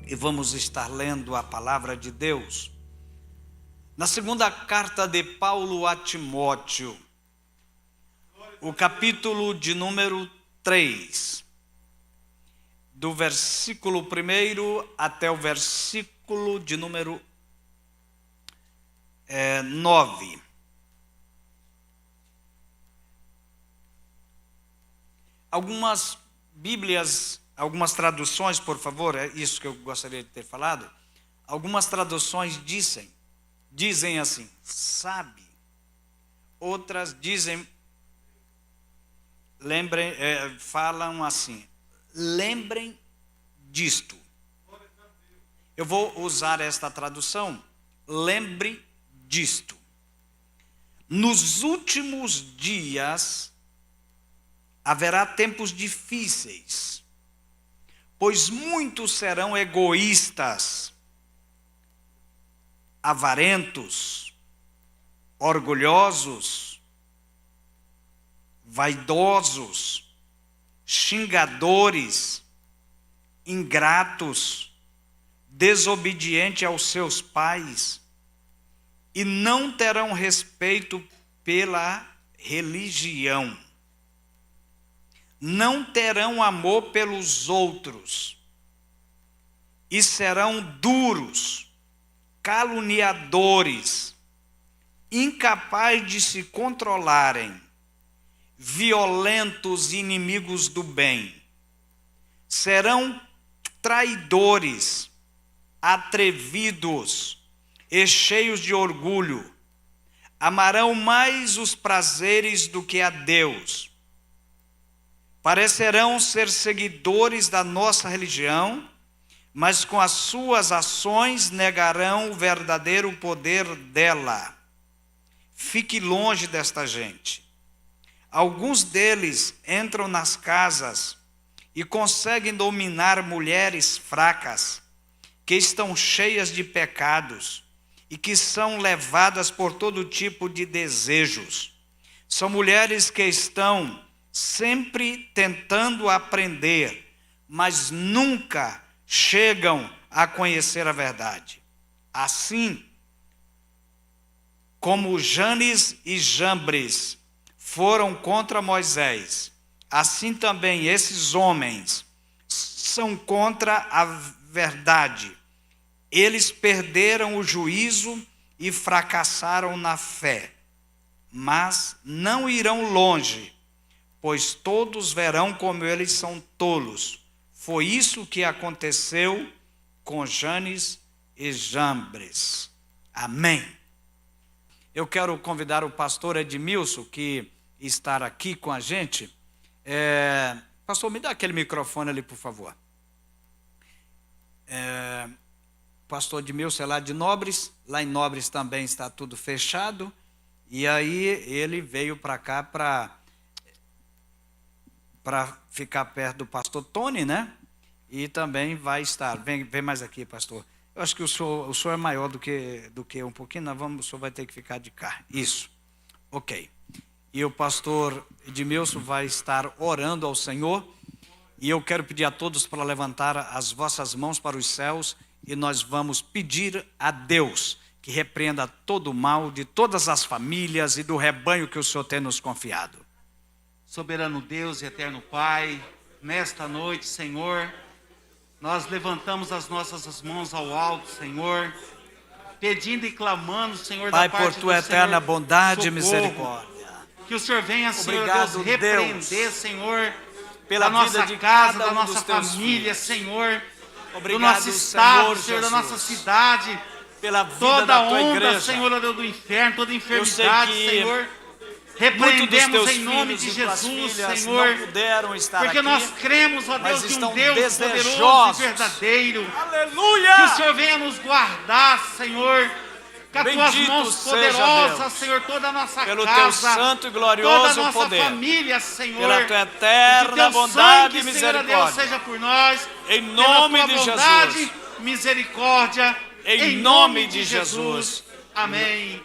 e vamos estar lendo a palavra de Deus na segunda carta de Paulo a Timóteo, o capítulo de número 3, do versículo 1 até o versículo de número 9. Algumas Bíblias, algumas traduções, por favor, é isso que eu gostaria de ter falado. Algumas traduções dizem assim, sabe. Outras dizem, falam assim, lembrem disto. Eu vou usar esta tradução, lembre disto. Nos últimos dias haverá tempos difíceis, pois muitos serão egoístas, avarentos, orgulhosos, vaidosos, xingadores, ingratos, desobedientes aos seus pais, e não terão respeito pela religião. Não terão amor pelos outros, e serão duros, caluniadores, incapazes de se controlarem, violentos e inimigos do bem. Serão traidores, atrevidos e cheios de orgulho. Amarão mais os prazeres do que a Deus. Parecerão ser seguidores da nossa religião, mas com as suas ações negarão o verdadeiro poder dela. Fique longe desta gente. Alguns deles entram nas casas e conseguem dominar mulheres fracas, que estão cheias de pecados e que são levadas por todo tipo de desejos. São mulheres que estão sempre tentando aprender, mas nunca chegam a conhecer a verdade. Assim como Janes e Jambres foram contra Moisés, assim também esses homens são contra a verdade. Eles perderam o juízo e fracassaram na fé, mas não irão longe, pois todos verão como eles são tolos. Foi isso que aconteceu com Janes e Jambres. Amém. Eu quero convidar o pastor Edmilson, que está aqui com a gente. Pastor, me dá aquele microfone ali, por favor. Pastor Edmilson é lá de Nobres. Lá em Nobres também está tudo fechado. E aí ele veio para cá para ficar perto do pastor Tony, né? E também vai estar. Vem mais aqui, pastor. Eu acho que o senhor é maior do que um pouquinho. O senhor vai ter que ficar de cá. Isso. Ok. E o pastor Edmilson vai estar orando ao Senhor. E eu quero pedir a todos para levantar as vossas mãos para os céus. E nós vamos pedir a Deus que repreenda todo o mal de todas as famílias e do rebanho que o Senhor tem nos confiado. Soberano Deus e eterno Pai, nesta noite, Senhor, nós levantamos as nossas mãos ao alto, Senhor, pedindo e clamando, Senhor, Pai, da parte por tua do eterna Senhor, bondade e socorro. misericórdia. Que o Senhor venha, Senhor Obrigado, Deus, repreender, Deus, Senhor, pela da nossa vida de casa, cada da um nossa dos teus família, filhos. Senhor, Obrigado, do nosso estado, Senhor da nossa Jesus, cidade, pela vida toda da tua onda, igreja. Senhor, Deus do inferno, toda Eu enfermidade, sei que Senhor, muitos dos repreendemos teus em nome filhos de e tuas Jesus, filhas Senhor, não puderam estar porque aqui, nós cremos, ó mas Deus, de estão um Deus desejosos. poderoso e verdadeiro. Aleluia! Que o Senhor venha nos guardar, Senhor, com as tuas Bendito mãos seja poderosas, Deus, Senhor, toda a nossa pelo casa, teu santo e toda a glorioso nossa poder, família, Senhor, pela tua que eterna teu bondade sangue, e Senhor, Deus, misericórdia. seja por nós, Em pela nome tua de bondade, Jesus. misericórdia, Em nome de Jesus. Amém,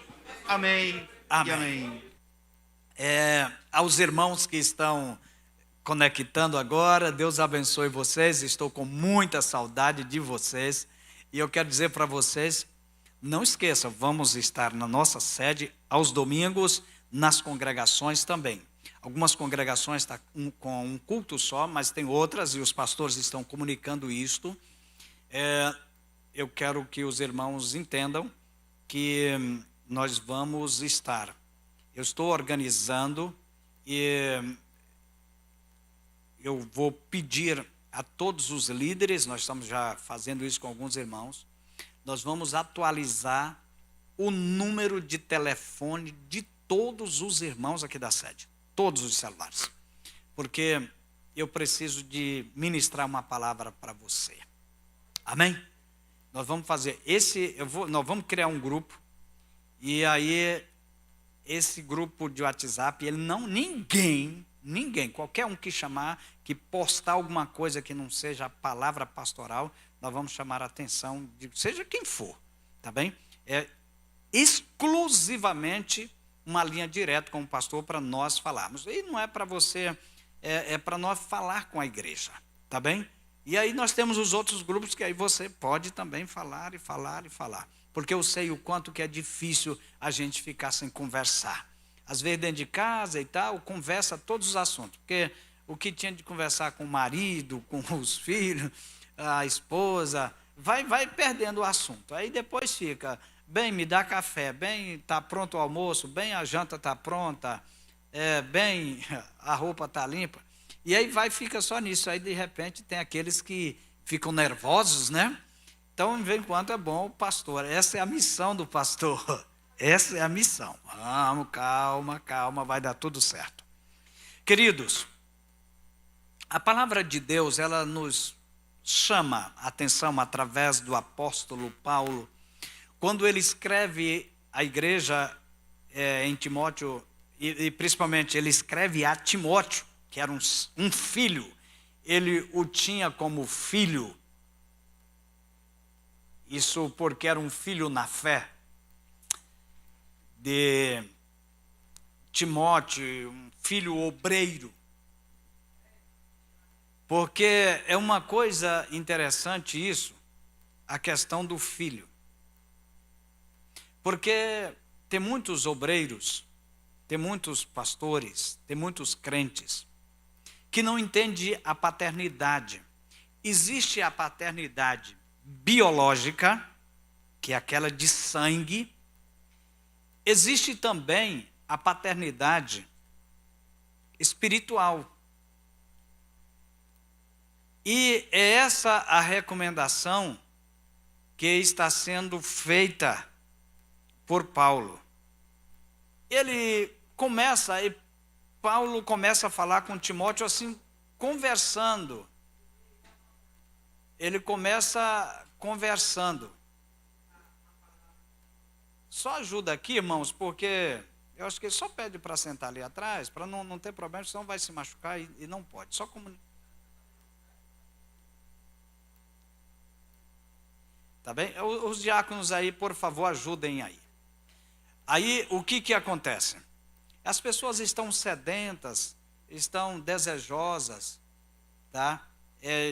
amém, Amém. e amém. Aos irmãos que estão conectando agora. Deus abençoe vocês. Estou com muita saudade de vocês. E eu quero dizer para vocês, não esqueçam, vamos estar na nossa sede aos domingos, nas congregações também. Algumas congregações estão com um culto só, mas tem outras, e os pastores estão comunicando isto. Eu quero que os irmãos entendam que nós vamos estar. Eu estou organizando e eu vou pedir a todos os líderes, nós estamos já fazendo isso com alguns irmãos, nós vamos atualizar o número de telefone de todos os irmãos aqui da sede, todos os celulares, porque eu preciso de ministrar uma palavra para você. Amém? Nós vamos fazer nós vamos criar um grupo, e aí esse grupo de WhatsApp, ninguém, qualquer um que chamar, que postar alguma coisa que não seja a palavra pastoral, nós vamos chamar a atenção de seja quem for, tá bem? É exclusivamente uma linha direta com o pastor para nós falarmos. E não é para você, é para nós falar com a igreja, tá bem? E aí nós temos os outros grupos que aí você pode também falar e falar e falar. Porque eu sei o quanto que é difícil a gente ficar sem conversar. Às vezes dentro de casa e tal, conversa todos os assuntos. Porque o que tinha de conversar com o marido, com os filhos, a esposa, vai perdendo o assunto. Aí depois fica, bem, me dá café, bem, está pronto o almoço, bem, a janta está pronta, bem, a roupa está limpa. E aí fica só nisso. Aí de repente tem aqueles que ficam nervosos, né? Então, de vez em quando é bom o pastor. Essa é a missão do pastor. Essa é a missão. Vamos, calma, vai dar tudo certo. Queridos, a palavra de Deus, ela nos chama a atenção através do apóstolo Paulo, quando ele escreve à igreja em Timóteo, e principalmente ele escreve a Timóteo, que era um filho, ele o tinha como filho. Isso porque era um filho na fé de Timóteo, um filho obreiro. Porque é uma coisa interessante isso, a questão do filho. Porque tem muitos obreiros, tem muitos pastores, tem muitos crentes que não entendem a paternidade. Existe a paternidade biológica, que é aquela de sangue. Existe também a paternidade espiritual. E é essa a recomendação que está sendo feita por Paulo. Paulo começa a falar com Timóteo assim, conversando. Ele começa conversando. Só ajuda aqui, irmãos, porque eu acho que ele só pede para sentar ali atrás, para não ter problema, senão vai se machucar e não pode. Só comunicar. Tá bem? Os diáconos aí, por favor, ajudem aí. Aí, o que acontece? As pessoas estão sedentas, estão desejosas, tá?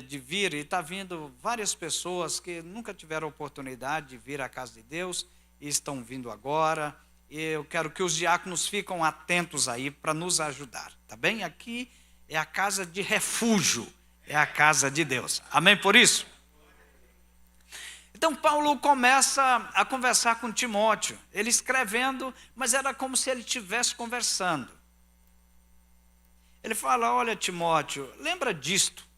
De vir, e está vindo várias pessoas que nunca tiveram oportunidade de vir à casa de Deus, e estão vindo agora, e eu quero que os diáconos fiquem atentos aí para nos ajudar, tá bem? Aqui é a casa de refúgio, é a casa de Deus, amém por isso? Então Paulo começa a conversar com Timóteo, ele escrevendo, mas era como se ele estivesse conversando. Ele fala, olha Timóteo, lembra disto.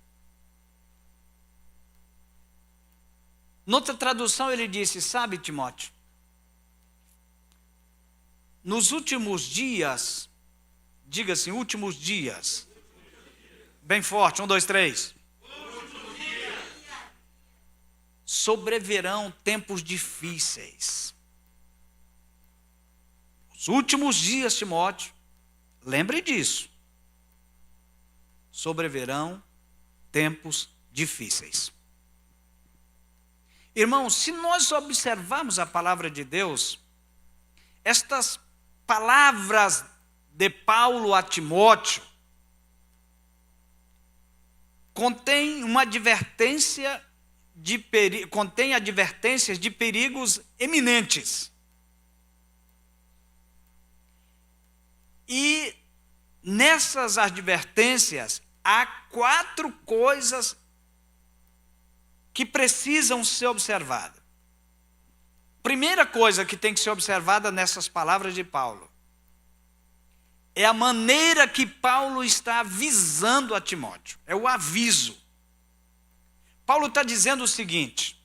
Noutra tradução ele disse, sabe Timóteo, nos últimos dias, diga assim, últimos dias, bem forte, 1, 2, 3. Sobrevirão tempos difíceis. Os últimos dias, Timóteo, lembre disso. Sobrevirão tempos difíceis. Irmãos, se nós observarmos a palavra de Deus, estas palavras de Paulo a Timóteo contém uma advertência contém advertências de perigos eminentes. E nessas advertências há 4 coisas que precisam ser observadas. Primeira coisa que tem que ser observada nessas palavras de Paulo é a maneira que Paulo está avisando a Timóteo. É o aviso. Paulo está dizendo o seguinte: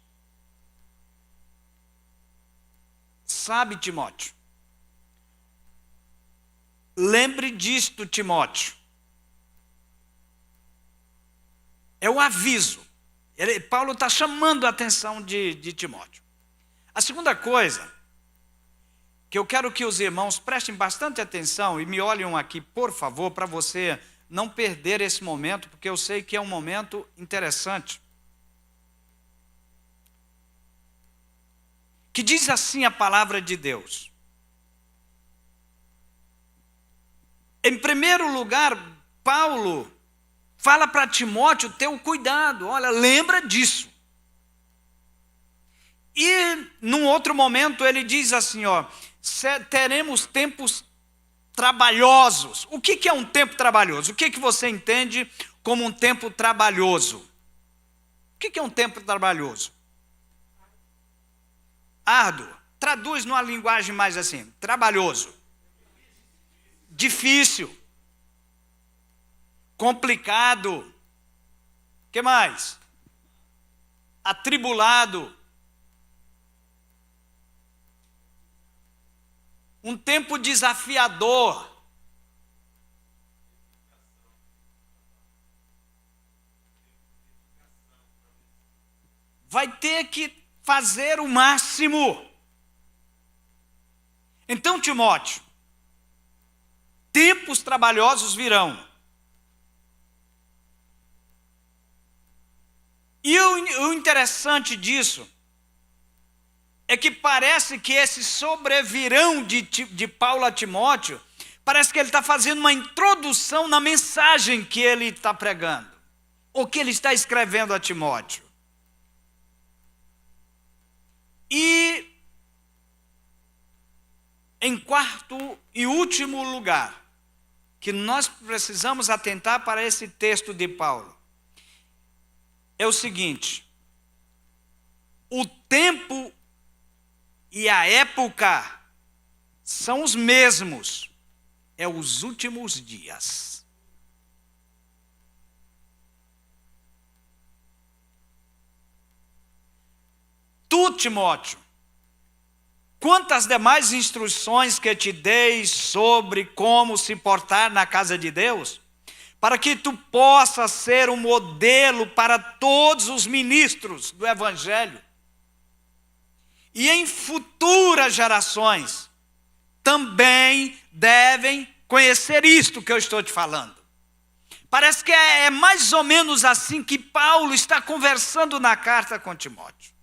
sabe, Timóteo, lembre disto, Timóteo. É o aviso. Paulo está chamando a atenção de Timóteo. A segunda coisa, que eu quero que os irmãos prestem bastante atenção e me olhem aqui, por favor, para você não perder esse momento, porque eu sei que é um momento interessante. Que diz assim a palavra de Deus. Em primeiro lugar, Paulo fala para Timóteo ter o cuidado. Olha, lembra disso. E num outro momento ele diz assim, teremos tempos trabalhosos. O que é um tempo trabalhoso? O que você entende como um tempo trabalhoso? O que é um tempo trabalhoso? Árduo. Traduz numa linguagem mais assim, trabalhoso. Difícil. Complicado. O que mais? Atribulado. Um tempo desafiador. Vai ter que fazer o máximo. Então, Timóteo, tempos trabalhosos virão. E o interessante disso é que parece que esse sobrevirão de Paulo a Timóteo, parece que ele está fazendo uma introdução na mensagem que ele está pregando, ou que ele está escrevendo a Timóteo. E, em quarto e último lugar, que nós precisamos atentar para esse texto de Paulo, é o seguinte: o tempo e a época são os mesmos, é os últimos dias. Tu, Timóteo, quantas demais instruções que te dei sobre como se portar na casa de Deus, para que tu possas ser um modelo para todos os ministros do Evangelho, e em futuras gerações também devem conhecer isto que eu estou te falando. Parece que é mais ou menos assim que Paulo está conversando na carta com Timóteo.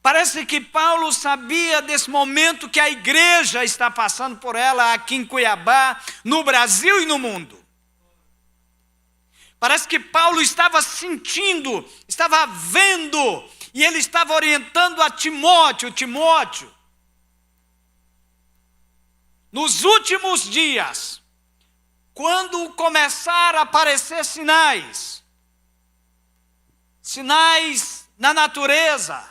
Parece que Paulo sabia desse momento que a igreja está passando por ela aqui em Cuiabá, no Brasil e no mundo. Parece que Paulo estava sentindo, estava vendo, e ele estava orientando a Timóteo. Timóteo, nos últimos dias, quando começar a aparecer sinais na natureza,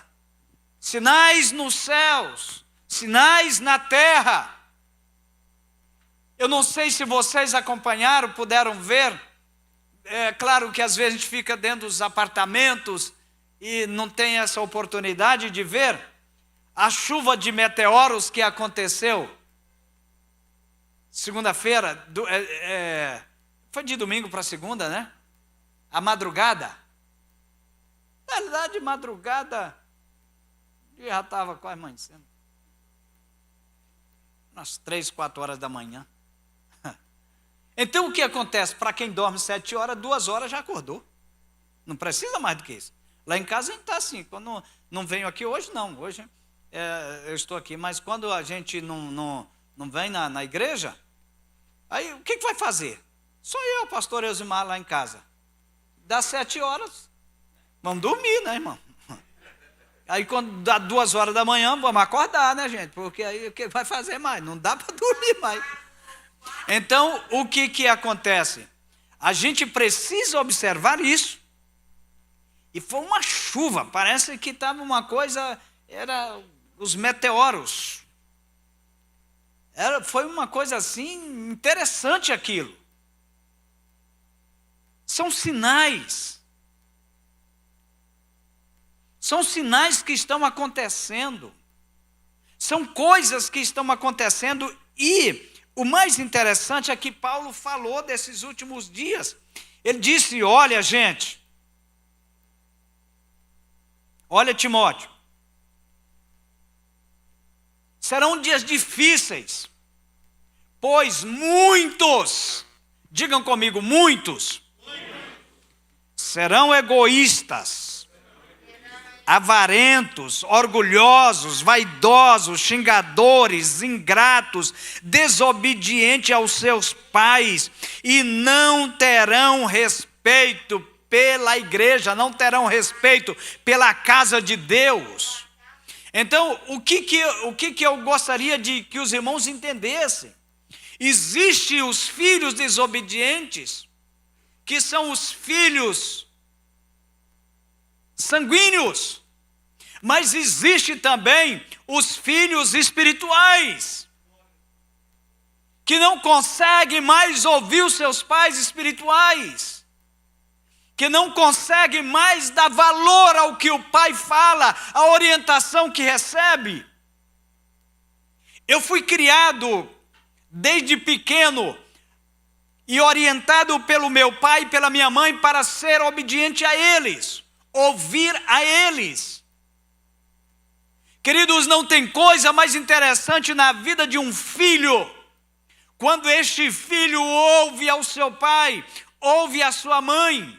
sinais nos céus, sinais na terra. Eu não sei se vocês acompanharam, puderam ver. É claro que às vezes a gente fica dentro dos apartamentos e não tem essa oportunidade de ver a chuva de meteoros que aconteceu segunda-feira. Foi de domingo para segunda, né? A madrugada. Na realidade, madrugada, já estava quase amanhecendo. Umas 3, 4 horas da manhã. Então o que acontece? Para quem dorme 7 horas, 2 horas já acordou. Não precisa mais do que isso. Lá em casa a gente está assim. Quando não venho aqui hoje, não. Hoje eu estou aqui. Mas quando a gente não vem na igreja, aí o que vai fazer? Só eu, pastor Elzimar, lá em casa. Dá 7 horas, vamos dormir, né, irmão? Aí quando dá 2 horas da manhã, vamos acordar, né, gente? Porque aí o que vai fazer mais? Não dá para dormir mais. Então, o que acontece? A gente precisa observar isso. E foi uma chuva, parece que estava uma coisa, era os meteoros. Foi uma coisa assim, interessante aquilo. São sinais. São sinais que estão acontecendo. São coisas que estão acontecendo. E o mais interessante é que Paulo falou desses últimos dias. Ele disse, olha, gente, olha, Timóteo, serão dias difíceis, pois muitos, digam comigo, muitos, serão egoístas, avarentos, orgulhosos, vaidosos, xingadores, ingratos, desobedientes aos seus pais, e não terão respeito pela igreja, não terão respeito pela casa de Deus. Então, o que eu gostaria de que os irmãos entendessem? Existem os filhos desobedientes, que são os filhos sanguíneos, mas existe também os filhos espirituais, que não conseguem mais ouvir os seus pais espirituais, que não conseguem mais dar valor ao que o pai fala, à orientação que recebe. Eu fui criado desde pequeno e orientado pelo meu pai e pela minha mãe para ser obediente a eles, ouvir a eles. Queridos, não tem coisa mais interessante na vida de um filho, quando este filho ouve ao seu pai, ouve a sua mãe.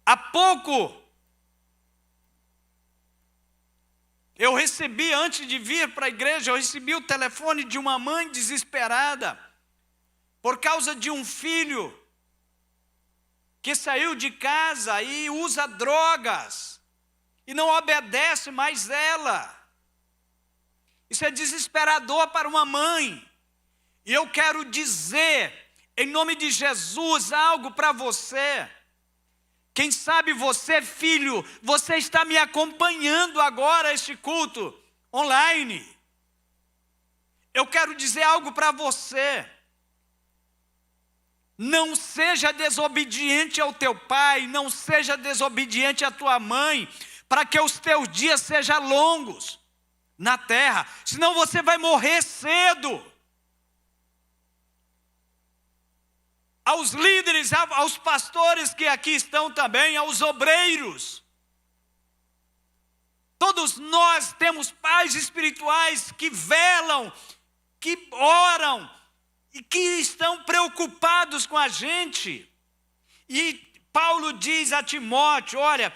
Há pouco, eu recebi, antes de vir para a igreja, eu recebi o telefone de uma mãe desesperada, por causa de um filho que saiu de casa e usa drogas, e não obedece mais ela. Isso é desesperador para uma mãe. E eu quero dizer, em nome de Jesus, algo para você. Quem sabe você, filho, você está me acompanhando agora, este culto online. Eu quero dizer algo para você. Não seja desobediente ao teu pai, não seja desobediente à tua mãe, para que os teus dias sejam longos na terra, senão você vai morrer cedo. Aos líderes, aos pastores que aqui estão também, aos obreiros. Todos nós temos pais espirituais que velam, que oram e que estão preocupados com a gente. E Paulo diz a Timóteo, olha,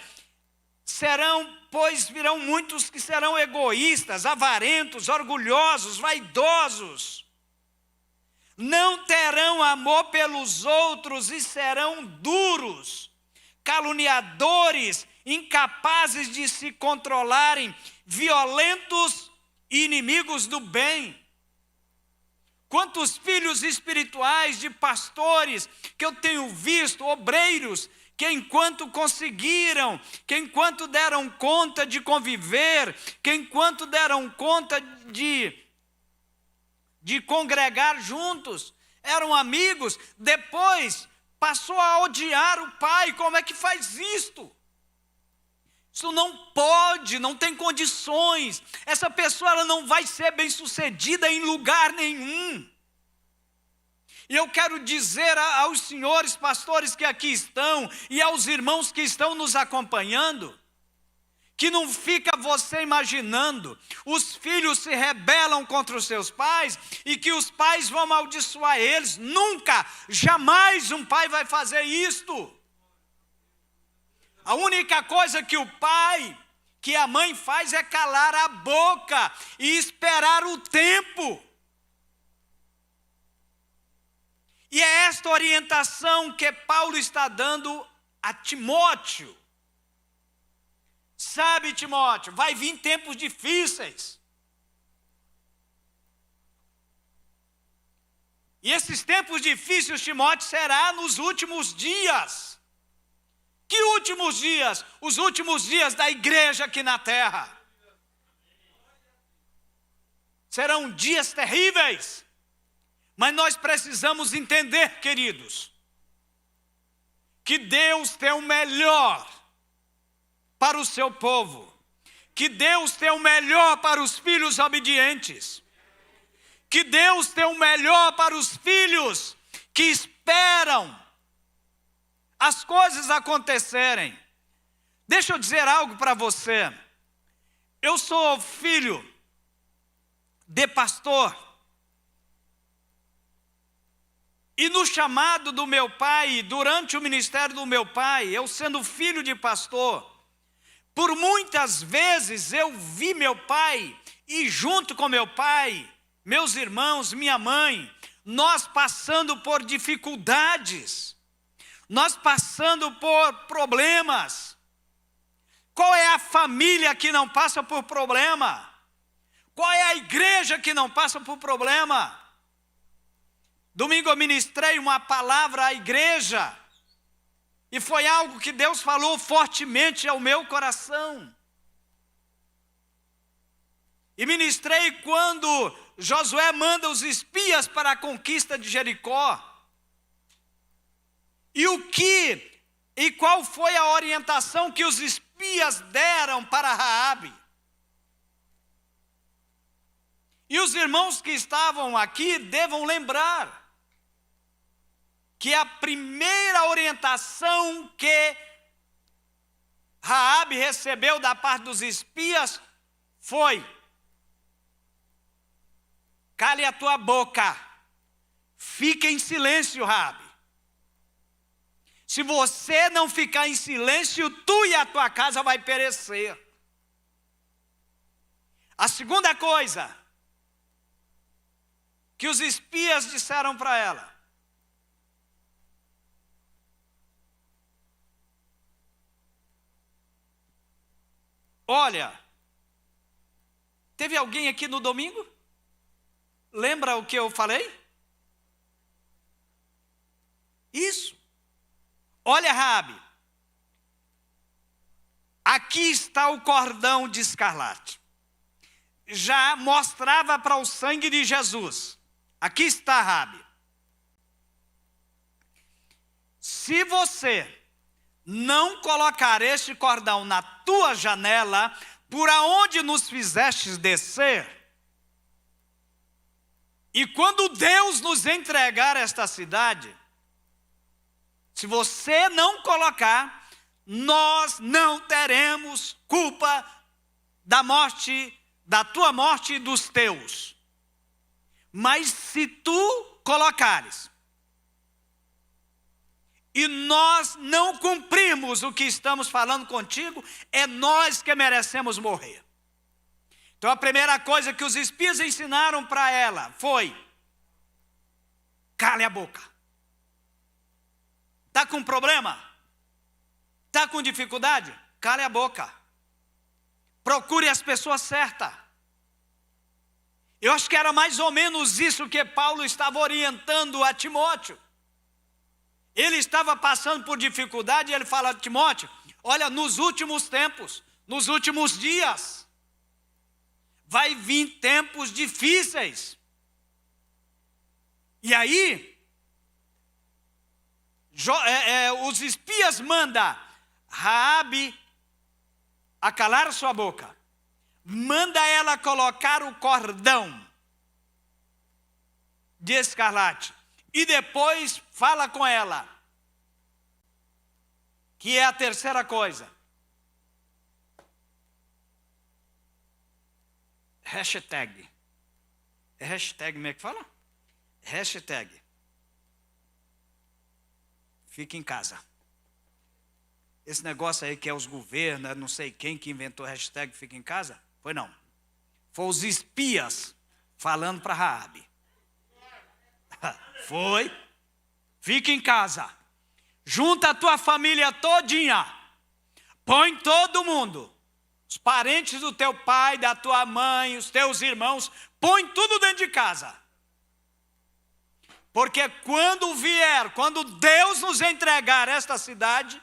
pois virão muitos que serão egoístas, avarentos, orgulhosos, vaidosos. Não terão amor pelos outros e serão duros, caluniadores, incapazes de se controlarem, violentos e inimigos do bem. Quantos filhos espirituais de pastores que eu tenho visto, obreiros, que enquanto conseguiram, que enquanto deram conta de conviver, que enquanto deram conta de congregar juntos, eram amigos, depois passou a odiar o pai. Como é que faz isto? Isso não pode, não tem condições. Essa pessoa ela não vai ser bem-sucedida em lugar nenhum. E eu quero dizer aos senhores pastores que aqui estão e aos irmãos que estão nos acompanhando, que não fica você imaginando, os filhos se rebelam contra os seus pais e que os pais vão amaldiçoar eles. Nunca, jamais um pai vai fazer isto. A única coisa que o pai, que a mãe faz é calar a boca e esperar o tempo. E é esta orientação que Paulo está dando a Timóteo. Sabe, Timóteo, vai vir tempos difíceis. E esses tempos difíceis, Timóteo, será nos últimos dias. Que últimos dias? Os últimos dias da igreja aqui na terra. Serão dias terríveis. Mas nós precisamos entender, queridos, que Deus tem o melhor para o seu povo. Que Deus tem o melhor para os filhos obedientes. Que Deus tem o melhor para os filhos que esperam as coisas acontecerem. Deixa eu dizer algo para você. Eu sou filho de pastor. E no chamado do meu pai, durante o ministério do meu pai, eu sendo filho de pastor, por muitas vezes eu vi meu pai e junto com meu pai, meus irmãos, minha mãe, nós passando por dificuldades, nós passando por problemas. Qual é a família que não passa por problema? Qual é a igreja que não passa por problema? Domingo eu ministrei uma palavra à igreja, e foi algo que Deus falou fortemente ao meu coração. E ministrei quando Josué manda os espias para a conquista de Jericó. E qual foi a orientação que os espias deram para Raabe? E os irmãos que estavam aqui devam lembrar que a primeira orientação que Raabe recebeu da parte dos espias foi: cale a tua boca, fique em silêncio, Raabe. Se você não ficar em silêncio, tu e a tua casa vai perecer. A segunda coisa que os espias disseram para ela: olha, teve alguém aqui no domingo? Lembra o que eu falei? Isso. Olha, Raabe, aqui está o cordão de escarlate. Já mostrava para o sangue de Jesus. Aqui está, Raabe. Se você não colocar este cordão na tua janela, por aonde nos fizestes descer, e quando Deus nos entregar esta cidade, se você não colocar, nós não teremos culpa da morte, da tua morte e dos teus. Mas se tu colocares, e nós não cumprimos o que estamos falando contigo, é nós que merecemos morrer. Então a primeira coisa que os espias ensinaram para ela foi: cale a boca. Está com problema? Está com dificuldade? Cale a boca. Procure as pessoas certas. Eu acho que era mais ou menos isso que Paulo estava orientando a Timóteo. Ele estava passando por dificuldade e ele fala a Timóteo: olha, nos últimos tempos, nos últimos dias, vai vir tempos difíceis. E aí, os espias mandam Raabe a calar sua boca. Manda ela colocar o cordão de escarlate. E depois fala com ela, que é a terceira coisa. Hashtag. É hashtag, como é que fala? Hashtag. Fique em casa. Esse negócio aí que é os governos, não sei quem que inventou hashtag fica em casa, foi não. Foi os espias falando para Raabe. Foi. Fica em casa. Junta a tua família todinha. Põe todo mundo. Os parentes do teu pai, da tua mãe, os teus irmãos. Põe tudo dentro de casa. Porque quando Deus nos entregar esta cidade,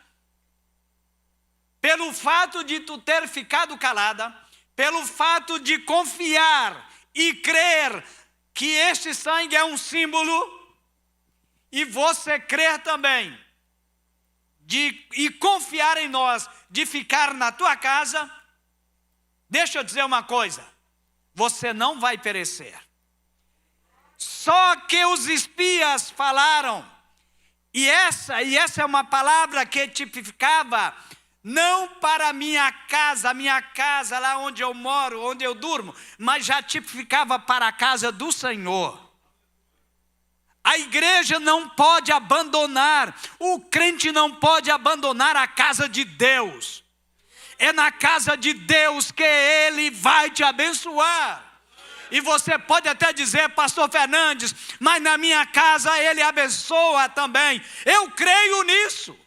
pelo fato de tu ter ficado calada, pelo fato de confiar e crer que este sangue é um símbolo, e você crer também, e confiar em nós, de ficar na tua casa, deixa eu dizer uma coisa, você não vai perecer. Só que os espias falaram, e essa é uma palavra que tipificava, não para a minha casa lá onde eu moro, onde eu durmo, mas já tipificava para a casa do Senhor. A igreja não pode abandonar, o crente não pode abandonar a casa de Deus. É na casa de Deus que Ele vai te abençoar. E você pode até dizer, pastor Fernandes, mas na minha casa Ele abençoa também. Eu creio nisso.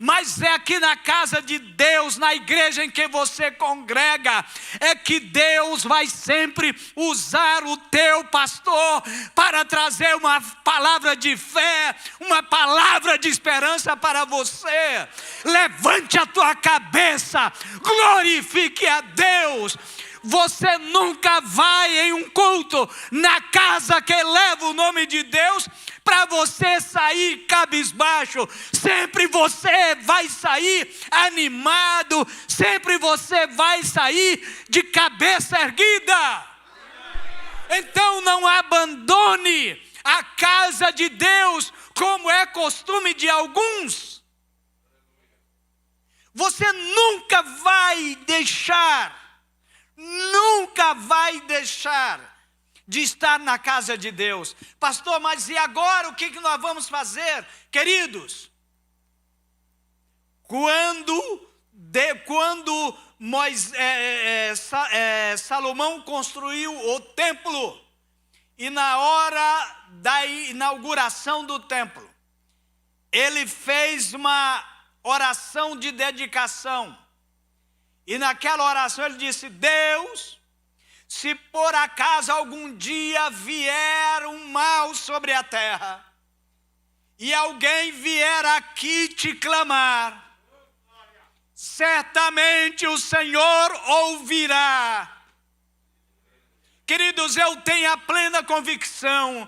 Mas é aqui na casa de Deus, na igreja em que você congrega, é que Deus vai sempre usar o teu pastor para trazer uma palavra de fé, uma palavra de esperança para você. Levante a tua cabeça, glorifique a Deus. Você nunca vai em um culto na casa que leva o nome de Deus para você sair cabisbaixo. Sempre você vai sair animado, sempre você vai sair de cabeça erguida. Então não abandone a casa de Deus como é costume de alguns. Você nunca vai deixar de estar na casa de Deus. Pastor, mas e agora o que nós vamos fazer? Queridos, quando Salomão construiu o templo, e na hora da inauguração do templo, ele fez uma oração de dedicação. E naquela oração ele disse: Deus, se por acaso algum dia vier um mal sobre a terra, e alguém vier aqui te clamar, certamente o Senhor ouvirá. Queridos, eu tenho a plena convicção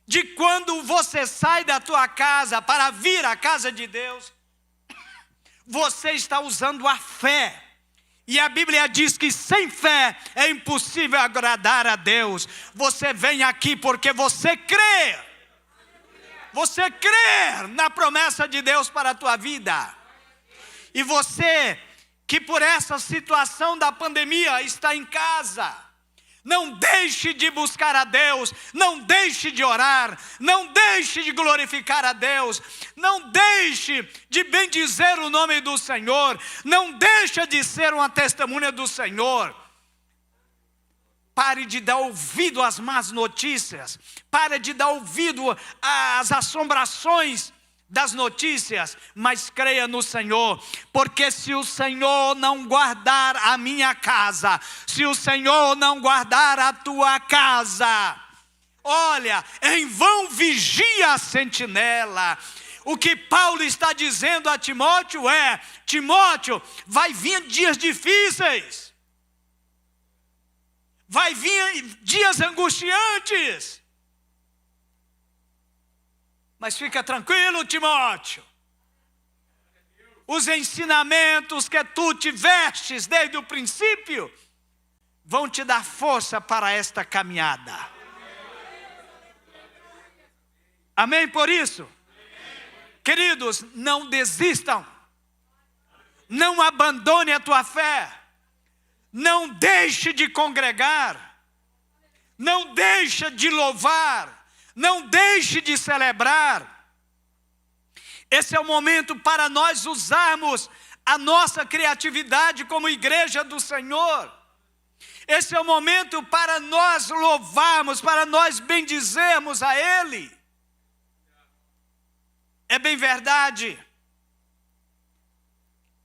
de quando você sai da tua casa para vir à casa de Deus, você está usando a fé. E a Bíblia diz que sem fé é impossível agradar a Deus. Você vem aqui porque você crê. Você crê na promessa de Deus para a tua vida. E você que por essa situação da pandemia está em casa, não deixe de buscar a Deus, não deixe de orar, não deixe de glorificar a Deus, não deixe de bendizer o nome do Senhor, não deixe de ser uma testemunha do Senhor. Pare de dar ouvido às más notícias, pare de dar ouvido às assombrações das notícias, mas creia no Senhor, porque se o Senhor não guardar a minha casa, se o Senhor não guardar a tua casa, olha, em vão vigia a sentinela. O que Paulo está dizendo a Timóteo é: Timóteo, vai vir dias difíceis, vai vir dias angustiantes. Mas fica tranquilo, Timóteo. Os ensinamentos que tu tivestes desde o princípio vão te dar força para esta caminhada. Amém por isso? Queridos, não desistam. Não abandone a tua fé. Não deixe de congregar. Não deixe de louvar. Não deixe de celebrar. Esse é o momento para nós usarmos a nossa criatividade como igreja do Senhor. Esse é o momento para nós louvarmos, para nós bendizermos a Ele. É bem verdade.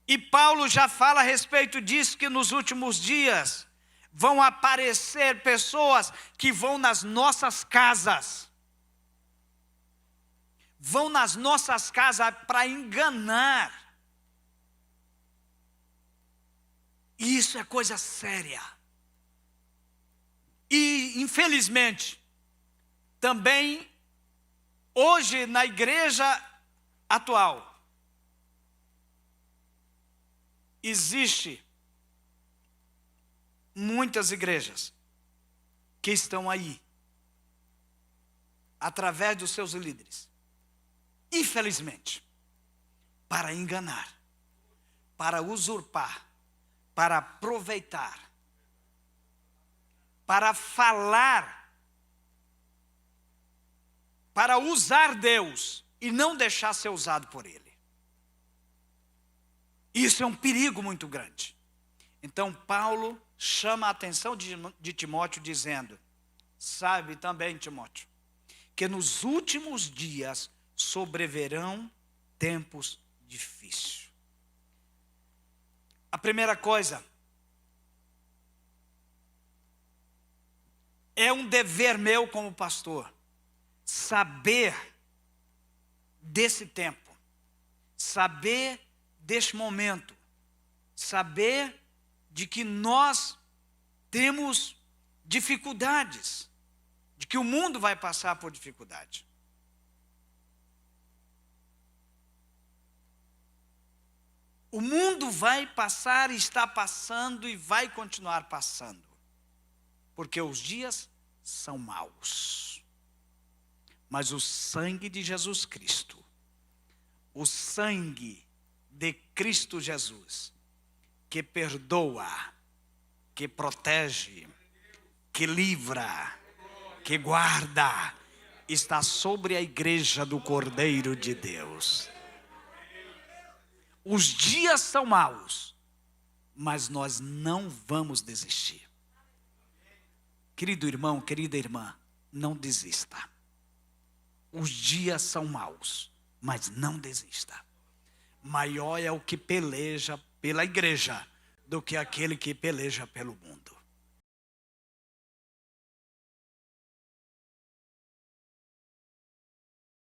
E Paulo já fala a respeito disso, que nos últimos dias vão aparecer pessoas que vão nas nossas casas. Vão nas nossas casas para enganar. E isso é coisa séria. E, infelizmente, também, hoje na igreja atual, existe muitas igrejas que estão aí, através dos seus líderes, infelizmente, para enganar, para usurpar, para aproveitar, para falar, para usar Deus e não deixar ser usado por Ele. Isso é um perigo muito grande. Então Paulo chama a atenção de Timóteo dizendo: sabe também, Timóteo, que nos últimos dias sobrevirão tempos difíceis. A primeira coisa, é um dever meu como pastor, saber desse tempo, saber deste momento, saber de que nós temos dificuldades, de que o mundo vai passar por dificuldade. O mundo vai passar, está passando e vai continuar passando, porque os dias são maus. Mas o sangue de Jesus Cristo, o sangue de Cristo Jesus, que perdoa, que protege, que livra, que guarda, está sobre a igreja do Cordeiro de Deus. Os dias são maus, mas nós não vamos desistir. Querido irmão, querida irmã, não desista. Os dias são maus, mas não desista. Maior é o que peleja pela igreja do que aquele que peleja pelo mundo.